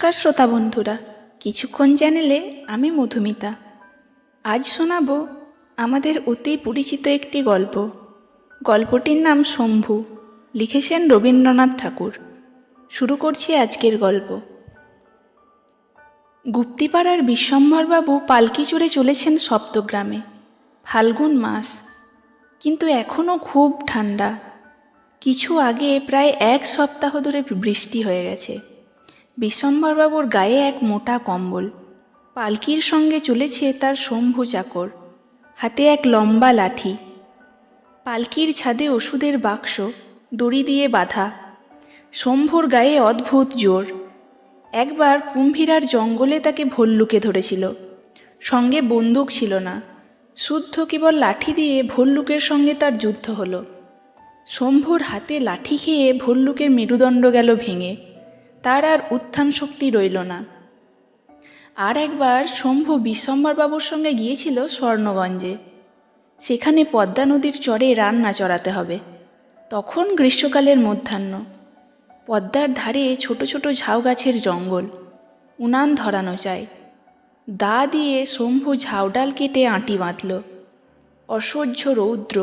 নমস্কার শ্রোতা বন্ধুরা, কিছুক্ষণ চ্যানেলে আমি মধুমিতা। আজ শোনাব আমাদের অতি পরিচিত একটি গল্প। গল্পটির নাম শম্ভু, লিখেছেন রবীন্দ্রনাথ ঠাকুর। শুরু করছি আজকের গল্প। গুপ্তিপাড়ার বিশ্বম্ভরবাবু পালকি চড়ে চলেছেন সপ্তগ্রামে। ফাল্গুন মাস, কিন্তু এখনও খুব ঠান্ডা। কিছু আগে প্রায় এক সপ্তাহ ধরে বৃষ্টি হয়ে গেছে। বিশ্বম্ভরবাবুর গায়ে এক মোটা কম্বল। পালকির সঙ্গে চলেছে তার শম্ভু চাকর, হাতে এক লম্বা লাঠি। পালকির ছাদে ওষুধের বাক্স দড়ি দিয়ে বাঁধা। শম্ভুর গায়ে অদ্ভুত জোর। একবার কুম্ভীরার জঙ্গলে তাকে ভল্লুকে ধরেছিল। সঙ্গে বন্দুক ছিল না, শুদ্ধ কেবল লাঠি দিয়ে ভল্লুকের সঙ্গে তার যুদ্ধ হলো। শম্ভুর হাতে লাঠি খেয়ে ভল্লুকের মেরুদণ্ড গেল ভেঙে, তার আর উত্থান শক্তি রইল না। আর একবার শম্ভু বিশ্বম্ভরবাবুর সঙ্গে গিয়েছিল স্বর্ণগঞ্জে। সেখানে পদ্মা নদীর চরে রান্না চড়াতে হবে। তখন গ্রীষ্মকালের মধ্যাহ্ন। পদ্মার ধারে ছোট ছোট ঝাউ গাছের জঙ্গল। উনান ধরানো চাই। দা দিয়ে শম্ভু ঝাউডাল কেটে আঁটি বাঁধল। অসহ্য রৌদ্র,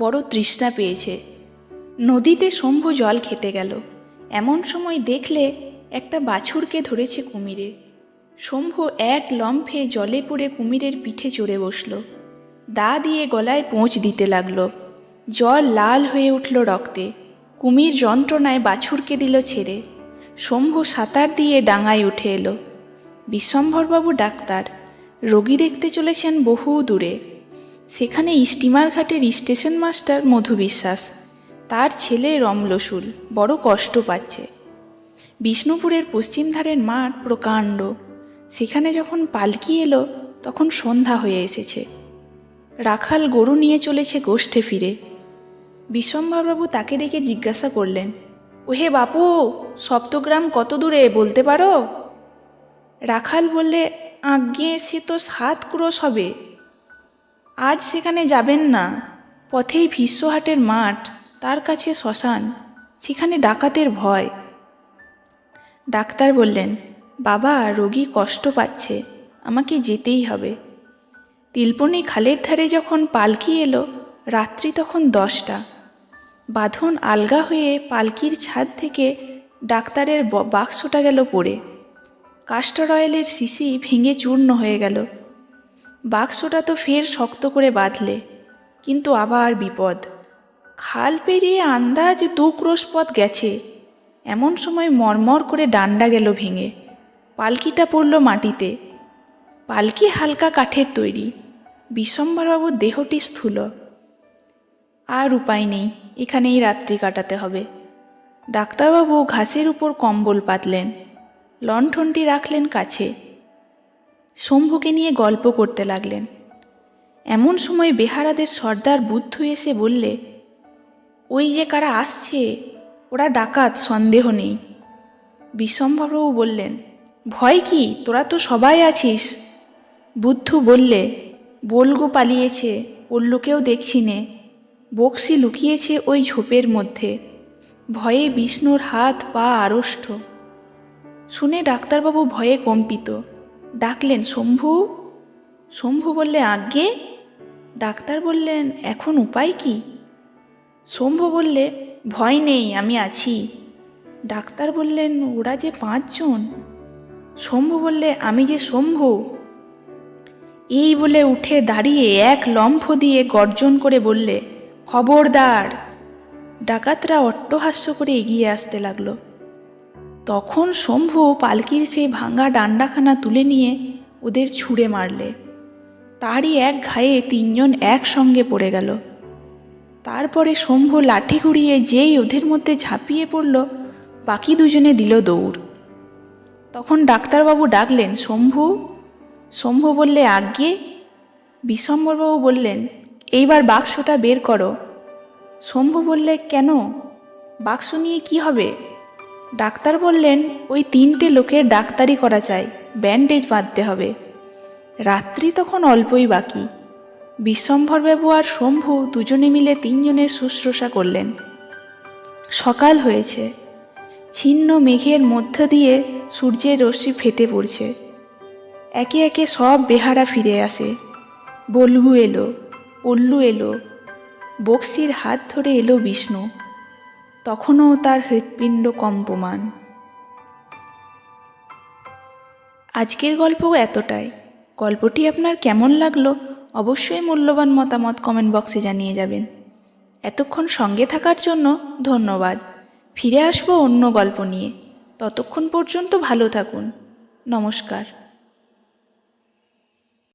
বড় তৃষ্ণা পেয়েছে। নদীতে শম্ভু জল খেতে গেল। এমন সময় দেখলে একটা বাছুরকে ধরেছে কুমিরে। শম্ভু এক লম্ফে জলে পড়ে কুমিরের পিঠে চড়ে বসল। দা দিয়ে গলায় পোঁচ দিতে লাগল। জল লাল হয়ে উঠল রক্তে। কুমির যন্ত্রণায় বাছুরকে দিল ছেড়ে। শম্ভু সাঁতার দিয়ে ডাঙায় উঠে এলো। বিশ্বম্ভরবাবু ডাক্তার, রোগী দেখতে চলেছেন বহু দূরে। সেখানে স্টিমার ঘাটের স্টেশন মাস্টার মধু বিশ্বাস, তার ছেলে রমলসুল বড় কষ্ট পাচ্ছে। বিষ্ণুপুরের পশ্চিম ধারের মাঠ প্রকাণ্ড। সেখানে যখন পালকি এলো তখন সন্ধ্যা হয়ে এসেছে। রাখাল গরু নিয়ে চলেছে গোষ্ঠে ফিরে। বিশ্বম্ভরবাবু তাকে ডেকে জিজ্ঞাসা করলেন, ওহে বাপু, সপ্তগ্রাম কত দূরে বলতে পারো? রাখাল বললে, আজ্ঞে সে তো 7 ক্রোশ হবে। আজ সেখানে যাবেন না। পথেই ভীষ্মহাটের মাঠ, তার কাছে শ্মশান, সেখানে ডাকাতের ভয়। ডাক্তার বললেন, বাবা, রোগী কষ্ট পাচ্ছে, আমাকে যেতেই হবে। তিলপনি খালের ধারে যখন পালকি এলো, রাত্রি তখন 10টা। বাঁধন আলগা হয়ে পালকির ছাদ থেকে ডাক্তারের বাক্সটা গেল পড়ে। কাস্টর অয়েলের শিশি ভেঙে চূর্ণ হয়ে গেল। বাক্সটা তো ফের শক্ত করে বাঁধলে, কিন্তু আবার বিপদ। খাল পেরিয়ে আন্দাজ 2 ক্রোশ পথ গেছে। এমন সময় মরমর করে ডান্ডা গেল ভেঙে। পালকিটা পড়ল মাটিতে। পালকি হালকা কাঠের তৈরি। বিশ্বম্ভরবাবুর দেহটি স্থূল। আর উপায় নেই, এখানেই রাত্রি কাটাতে হবে। ডাক্তারবাবু ঘাসের উপর কম্বল পাতলেন, লণ্ঠনটি রাখলেন কাছে। শম্ভুকে নিয়ে গল্প করতে লাগলেন। এমন সময় বেহারাদের সর্দার বুদ্ধ এসে বললে, ওই যে কারা আসছে, ওরা ডাকাত, সন্দেহ নেই। বিশ্বম্ভরবাবু বললেন, ভয় কি, তোরা তো সবাই আছিস। বুদ্ধ বললে, বলগো পালিয়েছে, পল্লুকেও দেখছি নে। বক্সি লুকিয়েছে ওই ঝোপের মধ্যে। ভয়ে বিষ্ণুর হাত পা আড়ষ্ট। শুনে ডাক্তারবাবু ভয়ে কম্পিত। ডাকলেন, শম্ভু। শম্ভু বললে, আজ্ঞে। ডাক্তার বললেন, এখন উপায় কি? শম্ভু বললে, ভয় নেই, আমি আছি। ডাক্তার বললেন, ওরা যে 5 জন। শম্ভু বললে, আমি যে শম্ভু। এই বলে উঠে দাঁড়িয়ে এক লম্ফ দিয়ে গর্জন করে বললে, খবরদার। ডাকাতরা অট্টহাস্য করে এগিয়ে আসতে লাগলো। তখন শম্ভু পালকির সেই ভাঙা ডান্ডাখানা তুলে নিয়ে ওদের ছুঁড়ে মারলে। তারই এক ঘায়ে 3 জন একসঙ্গে পড়ে গেল। তারপরে শম্ভু লাঠি ঘুরিয়ে যেই ওদের মধ্যে ঝাঁপিয়ে পড়ল, বাকি 2 জনে দিল দৌড়। তখন ডাক্তারবাবু ডাকলেন, শম্ভু। শম্ভু বললে, আজ্ঞে। বিশ্বম্ভরবাবু বললেন, এইবার বাক্সটা বের করো। শম্ভু বললে, কেন? বাক্স নিয়ে কি হবে? ডাক্তার বললেন, ওই 3টে লোকের ডাক্তারি করা চাই, ব্যান্ডেজ বাঁধতে হবে। রাত্রি তখন অল্পই বাকি। বিশ্বম্ভরবাবু আর শম্ভু দুজনে মিলে 3 জনের শুশ্রূষা করলেন। সকাল হয়েছে। ছিন্ন মেঘের মধ্য দিয়ে সূর্যের রশ্মি ফেটে পড়ছে। একে একে সব বেহারা ফিরে আসে। বল্গু এলো, পল্লু এলো, বক্সির হাত ধরে এলো বিষ্ণু। তখনও তার হৃৎপিণ্ড কম্পমান। আজকের গল্প এতটাই। গল্পটি আপনার কেমন লাগলো অবশ্যই মূল্যবান মতামত কমেন্ট বক্সে জানিয়ে যাবেন। এতক্ষণ সঙ্গে থাকার জন্য ধন্যবাদ। ফিরে আসবো অন্য গল্প নিয়ে। ততক্ষণ পর্যন্ত ভালো থাকুন। নমস্কার।